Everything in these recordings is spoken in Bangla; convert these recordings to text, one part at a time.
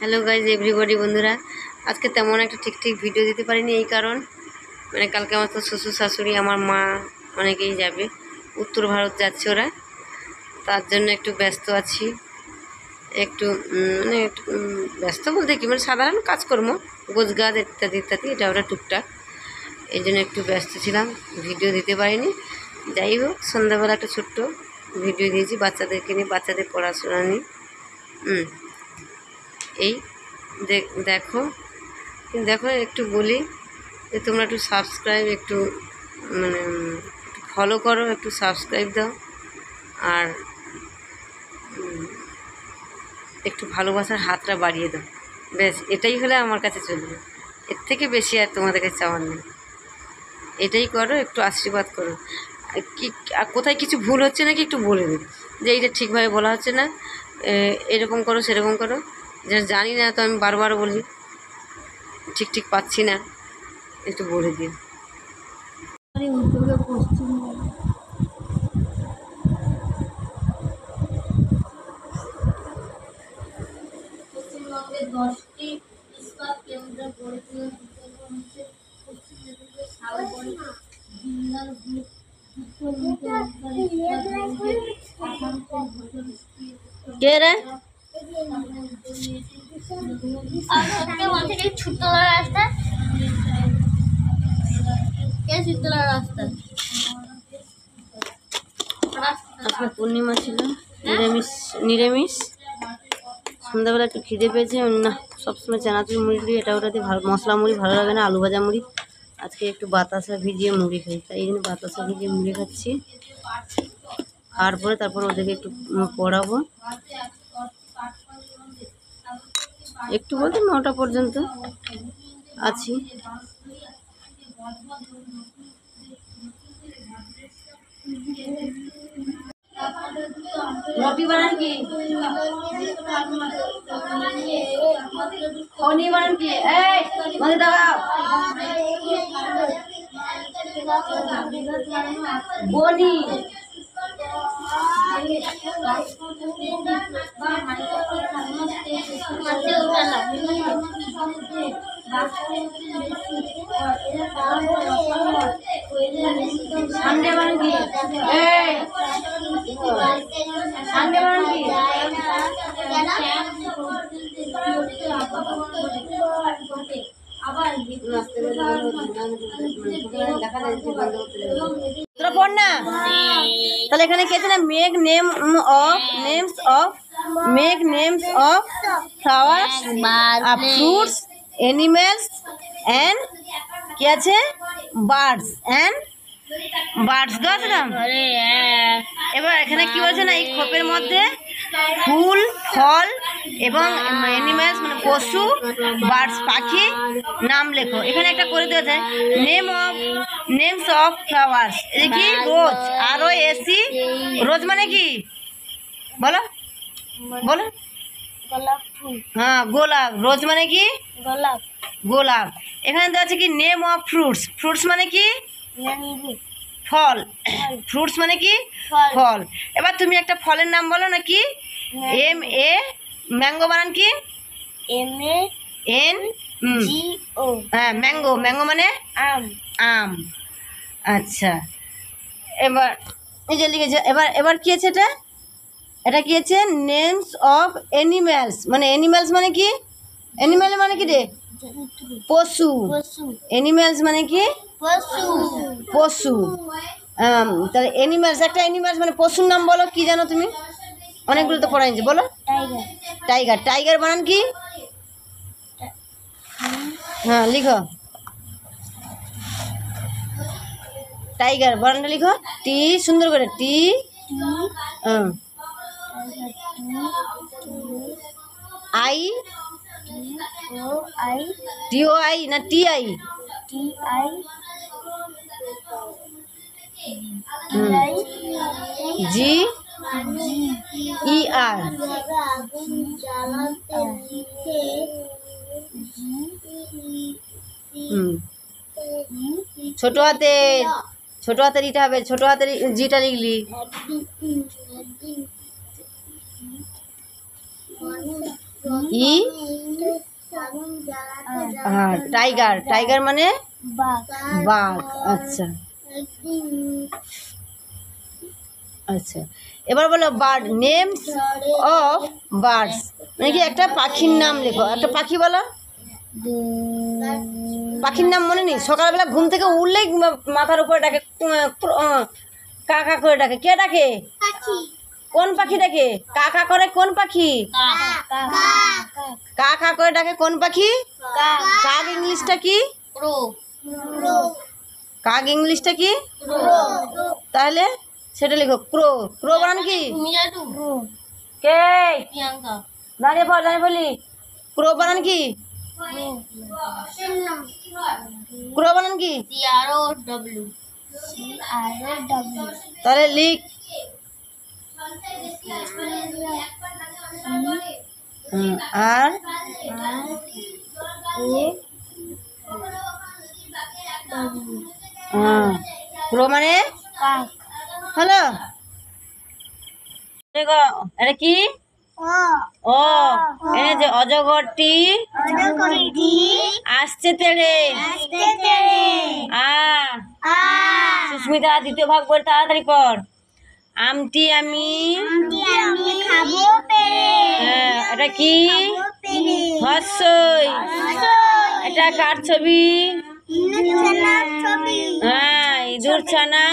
হ্যালো গাইজ এভরিবডি বন্ধুরা, আজকে তেমন একটা ঠিক ভিডিও দিতে পারিনি। এই কারণ মানে কালকে আমার তো শ্বশুর শাশুড়ি আমার মা অনেকেই যাবে, উত্তর ভারত যাচ্ছে ওরা, তার জন্য একটু ব্যস্ত আছি। একটু একটু ব্যস্ত বলতে কি মানে সাধারণ কাজকর্ম, গোছগাছ ইত্যাদি ইত্যাদি, এটা ওরা টুকটাক, এই জন্য একটু ব্যস্ত ছিলাম, ভিডিও দিতে পারিনি। যাই হোক, সন্ধ্যাবেলা একটা ছোট্ট ভিডিও দিয়েছি বাচ্চাদেরকে নিয়ে, বাচ্চাদের পড়াশোনা নিয়ে। এই দেখো দেখো একটু বলি যে তোমরা একটু সাবস্ক্রাইব, একটু মানে একটু ফলো করো, একটু সাবস্ক্রাইব দাও, আর একটু ভালোবাসার হাতটা বাড়িয়ে দাও। ব্যাস, এটাই হলে আমার কাছে চলবে, এর থেকে বেশি আর তোমাদের কাছে চাওয়ার নেই। এটাই করো, একটু আশীর্বাদ করো। কি কোথায় কিছু ভুল হচ্ছে নাকি একটু বলে দিন যে এইটা ঠিকভাবে বলা হচ্ছে না, এরকম করো সেরকম করো। যা জানি না তো আমি বারবার বলি, ঠিক পাচ্ছি না, একটু বলে দিন। পশ্চিমবঙ্গের 10টি ইস্পাত কেন্দ্র গড়ে তোলার পরিকল্পনা হচ্ছে। পশ্চিম মেদিনীপুরের শালবনী জিন্দাল গ্রুপ আজকে পূর্ণিমা ছিল, নিরামিষ। সন্ধ্যাবেলা একটু খিদে পেয়েছে না, সবসময় চানাচুর মুড়ি, এটা ওটা দিয়ে ভালো, মশলা মুড়ি ভালো লাগে না, আলু ভাজা মুড়ি। আজকে একটু বাতাসা ভিজিয়ে মুড়ি খাই, তাই এই জন্য বাতাসা ভিজিয়ে মুড়ি খাচ্ছি। খাওয়ার পরে তারপর ওদেরকে একটু পড়াবো, একটু বলতে 9টা পর্যন্ত আছি। রুটি বানান কি, খনি বানান কি, এই মনে দাও বনি সামনে বানান কি, এই সামনে বানান কি, তোরা পড় না তাহলে। এখানে কে আছে না, make names of flowers, fruits, animals and কি আছে, বার্ডস আছে না। এবার এখানে কি বলছে না, এই খোপের মধ্যে ফুল, ফল এবং অ্যানিমেলস মানে পশু, বার্ডস পাখি নাম লেখো। এখানে একটা করে দেওয়া যায়, নেমস অফ ফ্লাওয়ার্স, দেখি রোজ, ROZ, রোজ মানে কি বলো বলো, হ্যাঁ গোলাপ, রোজ মানে কি গোলাপ। এখানে দেওয়া আছে কি, নেম অফ ফ্রুটস মানে কি ফল, ফ্রুটস মানে কি ফল। এবার তুমি একটা ফলের নাম বলো না, কি ম্যাঙ্গো বানান কি, MANGO, হ্যাঁ ম্যাঙ্গো মানে আম। আচ্ছা, এবার এই যে লিখেছে, এবার কি আছে, এটা কি আছে, নেমস অফ অ্যানিমেলস, মানে অ্যানিমেলস মানে কি, অ্যানিমেল মানে কি রে, পশু। অ্যানিমেলস মানে কি পশু। তাহলে অ্যানিমেলস, একটা অ্যানিমেলস মানে পশুর নাম বলো, কি জানো তুমি, অনেকগুলো তো পড়া নিয়েছে, বলো। টাইগার বানান কি, হ্যাঁ লিখো, টাইগার বানানটা লিখো, টি সুন্দর করে, TOI না TI, GER। ছোট হাতের ইটা হবে, ছোট হাতের জিটা লিখলি, হ্যাঁ টাইগার, টাইগার মানে বাঘ। বাঘ। আচ্ছা আচ্ছা, এবার বলো বার্ড, নেমস অফ বার্ডস, মানে কি একটা পাখির নাম লেখো। একটা পাখি বলো, পাখির নাম মনে নেই? সকালবেলা ঘুম থেকে উঠলেই মাথার উপরে ডাকে কা কা করে ডাকে। কে ডাকে? কোন পাখি ডাকে? কা কা করে কোন পাখি? কা কা করে ডাকে কোন পাখি? কাক ইংলিশটা কি? কাক ইংলিশটা কি? তাহলে সেটা লিখো, ক্রো। ক্রো বানান কি? কে দাঁড়িয়ে পড়, দাঁড়িয়ে বলি, ক্রো বানান কি? ক্রো বানান কি? তাহলে লিখ। আর ক্রো মানে হ্যালো, এটা কি? ও এনে যে অজগরটি আসছে তেড়ে। সুস্মিতা দ্বিতীয় ভাগ করে তাড়াতাড়ি পড়। আমটি আমি হ্যাঁ, এটা কি? হর্ষই। এটা কার ছবি? হ্যাঁ, ইঁদুর ছানা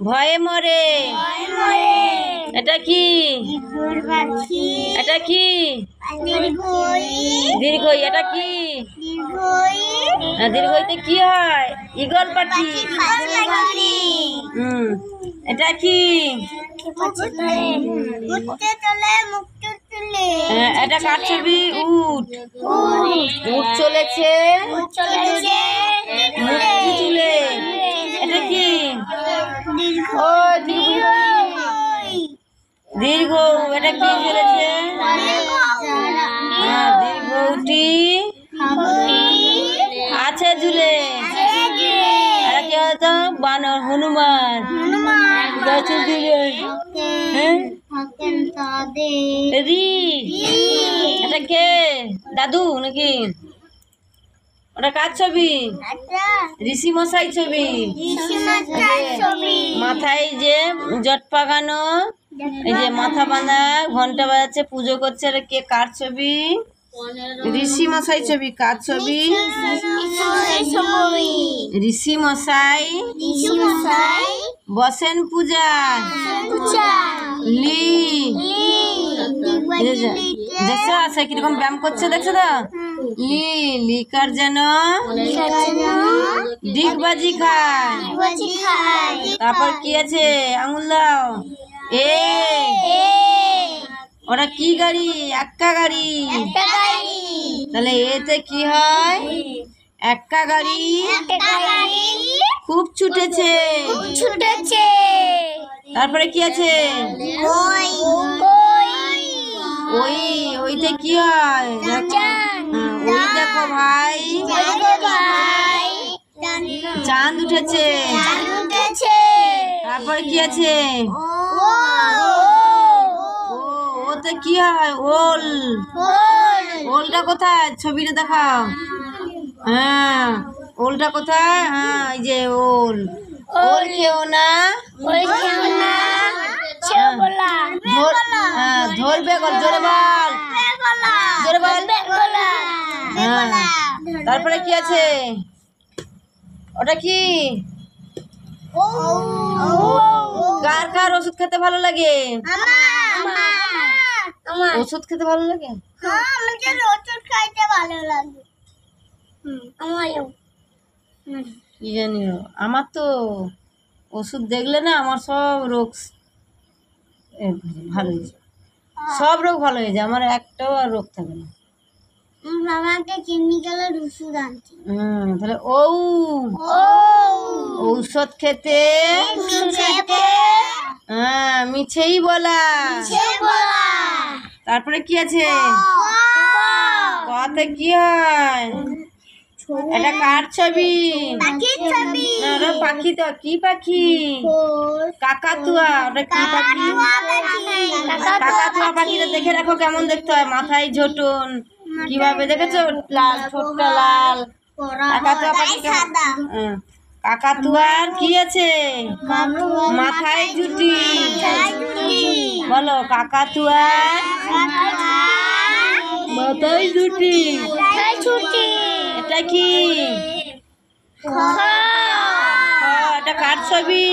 ভয়ে মরে। এটা কি? এটা কি? দীর্ঘই। এটা কি? দীর্ঘইতে কি হয়? ঈগল পাখি। এটা কি? এটা কার ছবি? উট। উট চলেছে মুক্তি তুলে। এটা কি? ও দীর্ঘ। এটা কি চলেছে? দীর্ঘটি আছে ঝুলে। এটা কি হতো? বানর, হনুমান গাছে ঝুলে। রি। এটা কে? দাদু নাকি? ওটা কার ছবি? ঋষি মশাই ছবি। মাথায় যে জট পাকানো, এই যে মাথা বাঁধা, ঘন্টা বাজাচ্ছে, পুজো করছে। এটা কে, কার ছবি? ঋষি মশাই ছবি। কার ছবি? ঋষি মশাই বসেন পূজা। লি দেখছো সে কিরকম ব্যায়াম করছে, দেখছো তো? লি লিকার যেন ডিগবাজি খায়। তারপর কি আছে? আঙুল দাও। এ ওটা কি গাড়ি? এক্কা গাড়ি। তাহলে এতে কি হয়? এক্কা গাড়ি খুব ছুটেছে। তারপরে কি আছে? ওই ওইতে কি হয়? ওই দেখো ভাই চাঁদ উঠেছে। তারপরে কি আছে? ওতে কি হয়? ওল। ওলটা কোথায়? ছবিটা দেখাও। হ্যাঁ, ওলটা কোথায়? হ্যাঁ, এই যে ওল। ওল খেও না, ধরবে গল। জোরে বল, জোরে বল। তারপরে কি আছে? ওটা কি? কার কার ওষুধ খেতে ভালো লাগে? ওষুধ খেতে ভালো লাগে? কি জানি, আমার তো ওষুধ দেখলে না আমার সব রোগ ভালো হয়ে যায়। সব রোগ ভালো হয়ে যায়, আমার একটাও আর রোগ থাকে না। তাহলে ঔষধ খেতে হ্যাঁ মিছেই বলা। তারপরে কি আছে? কতে কি হয়? এটা কার ছবি? পাখি তো। কি পাখি? কাকাতুয়া। ওটা কি পাখি? কাকাতুয়া পাখিটা দেখে রাখো কেমন দেখতে হয়। মাথায় ঝোটন, কিভাবে দেখেছো? লাল, ঠোঁটটা লাল। কাকাতুয়া পাখি কাকাতুয়ার কি আছে? মাথায় জুটি। বলো, কাকাতুয়ার মাথায় জুটি। এটা কি? এটা কার ছবি?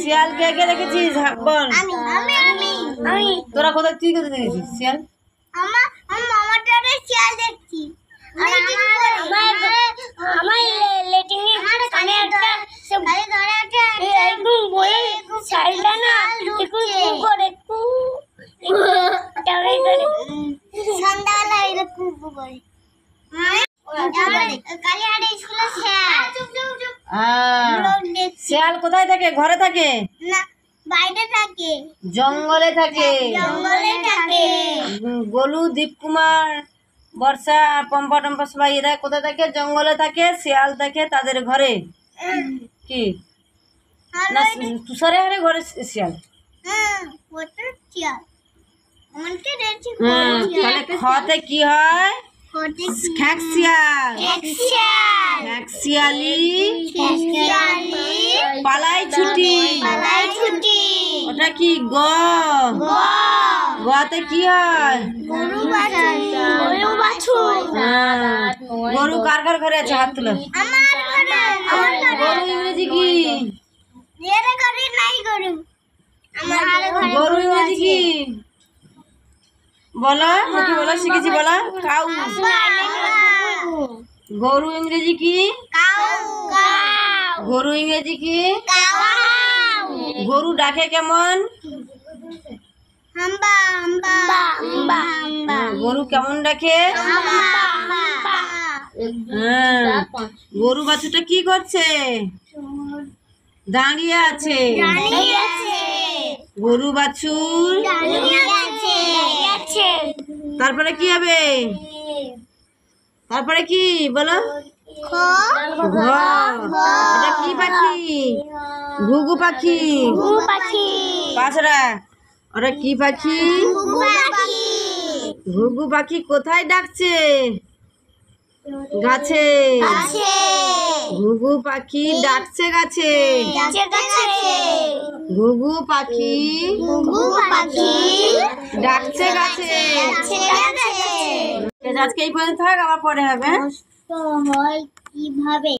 শিয়াল কে কে দেখেছিস? বল। তোরা কোথায়, তুই কোথায় দেখেছিস শিয়াল? শিয়াল কোথায় থাকে? ঘরে থাকে? বাইরে থাকে, জঙ্গলে থাকে। গোলু, দীপকুমার, বর্ষা, পম্পা টম্পা সবাই এরা কোথায় থাকে? জঙ্গলে থাকে। শিয়াল থাকে তাদের ঘরে। কি না, তুষারে হারে ঘরে শিয়াল। তাহলে খতে কি হয়? খ্যাক শিয়াল। খ্যাক শিয়ালি পালাই ছুটি। ওটা কি? গতে কি হয়? গরু কার কার ঘরে আছে? হাত তুলো। গরু ইংরেজি কি? গরু ইংরেজি কি? বলো, কি বলো শিখেছি? বলো, কাউ। গরু ইংরেজি কি? গরু ইংরেজি কি? গরু ডাকে কেমন? গরু কেমন ডাকে? গরু বাছুরটা কি করছে? দাঁড়িয়ে আছে। গরু বাছুর তারপরে কি হবে? তারপরে কি বলো? ওটা কি পাখি? ঘুঘু পাখি। পাঁচরা, ওটা কি পাখি? ঘুঘু পাখি কোথায় ডাকছে? গাছে। ঘুঘু পাখি ডাকছে গাছে। ঘুঘু পাখি ডাকছে গাছে। আজকে এই পর্যন্ত থাক, আবার পরে হবে। কিভাবে